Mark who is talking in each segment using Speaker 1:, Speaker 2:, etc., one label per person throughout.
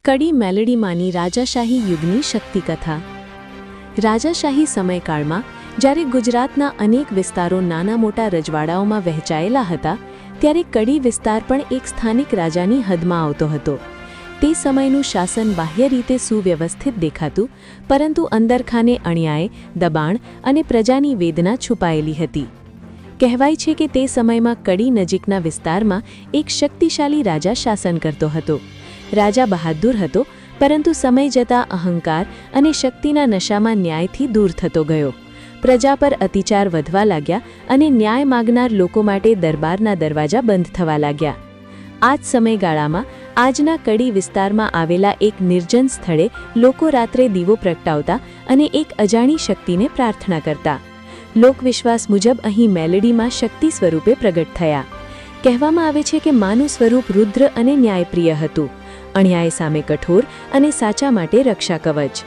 Speaker 1: કડી મેલડીમાંની રાજાશાહી યુગની શક્તિકથા। રાજાશાહી સમયકાળમાં જ્યારે ગુજરાતના અનેક વિસ્તારો નાના મોટા રજવાડાઓમાં વહેંચાયેલા હતા, ત્યારે કડી વિસ્તાર પણ એક સ્થાનિક રાજાની હદમાં આવતો હતો। તે સમયનું શાસન બાહ્ય રીતે સુવ્યવસ્થિત દેખાતું, પરંતુ અંદરખાને અન્યાય, દબાણ અને પ્રજાની વેદના છુપાયેલી હતી। કહેવાય છે કે તે સમયમાં કડી નજીકના વિસ્તારમાં એક શક્તિશાળી રાજા શાસન કરતો હતો। રાજા બહાદુર હતો, પરંતુ સમય જતાં અહંકાર અને શક્તિના નશામાં ન્યાયથી દૂર થતો ગયો। પ્રજા પર અત્યાચાર વધવા લાગ્યા અને ન્યાય માગનાર લોકો માટે દરબારના દરવાજા બંધ થવા લાગ્યા। આ જ સમયગાળામાં આજના કડી વિસ્તારમાં આવેલા એક નિર્જન સ્થળે લોકો રાત્રે દીવો પ્રગટાવતા અને એક અજાણી શક્તિને પ્રાર્થના કરતા। લોકવિશ્વાસ મુજબ અહીં મેલડીમાં શક્તિ સ્વરૂપે પ્રગટ થયા। કહેવામાં આવે છે કે માનું સ્વરૂપ રુદ્ર અને ન્યાયપ્રિય હતું, અન્યાય સામે કઠોર અને સાચા માટે રક્ષા કવચ।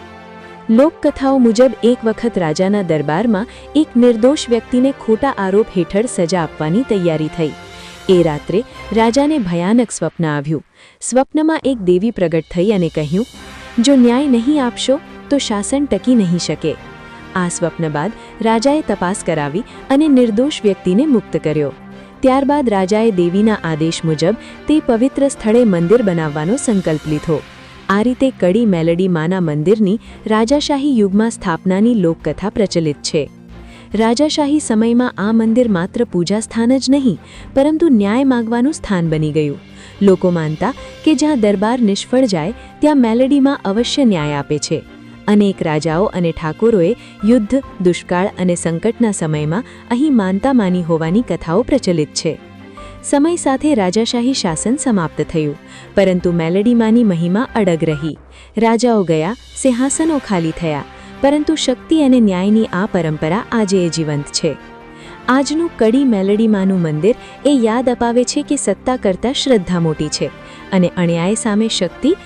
Speaker 1: લોકકથાઓ મુજબ એક વખત રાજાના દરબારમાં એક નિર્દોષ વ્યક્તિને ખોટા આરોપ હેઠળ સજા આપવાની તૈયારી થઈ। એ રાત્રે રાજાને ભયાનક સ્વપ્ન આવ્યું। સ્વપ્નમાં એક દેવી પ્રગટ થઈ અને કહ્યું, જો ન્યાય નહીં આપશો તો શાસન ટકી નહીં શકે। આ સ્વપ્ન બાદ રાજાએ તપાસ કરાવી અને નિર્દોષ વ્યક્તિને મુક્ત કર્યો। ત્યારબાદ રાજાએ દેવીના આદેશ મુજબ તે પવિત્ર સ્થળે મંદિર બનાવવાનો સંકલ્પ લીધો। આ રીતે કડી મેલડી માના મંદિરની રાજાશાહી યુગમાં સ્થાપનાની લોકકથા પ્રચલિત છે। રાજાશાહી સમયમાં આ મંદિર માત્ર પૂજા સ્થાન જ નહીં, પરંતુ ન્યાય માગવાનું સ્થાન બની ગયું। લોકો માનતા કે જ્યાં દરબાર નિષ્ફળ જાય ત્યાં મેલડીમાં અવશ્ય ન્યાય આપે છે। અનેક રાજાઓ અને ઠાકોરોએ યુદ્ધ, દુષ્કાળ અને સંકટના સમયમાં અહીં માનતા માની હોવાની કથાઓ પ્રચલિત છે। સમય સાથે રાજાશાહી શાસન સમાપ્ત થયું, પરંતુ મેલડીમાંની મહિમા અડગ રહી। રાજાઓ ગયા, સિંહાસનો ખાલી થયા, પરંતુ શક્તિ અને ન્યાયની આ પરંપરા આજે જીવંત છે। આજનું કડી મેલડીમાંનું મંદિર એ યાદ અપાવે છે કે સત્તા કરતાં શ્રદ્ધા મોટી છે અને અન્યાય સામે શક્તિ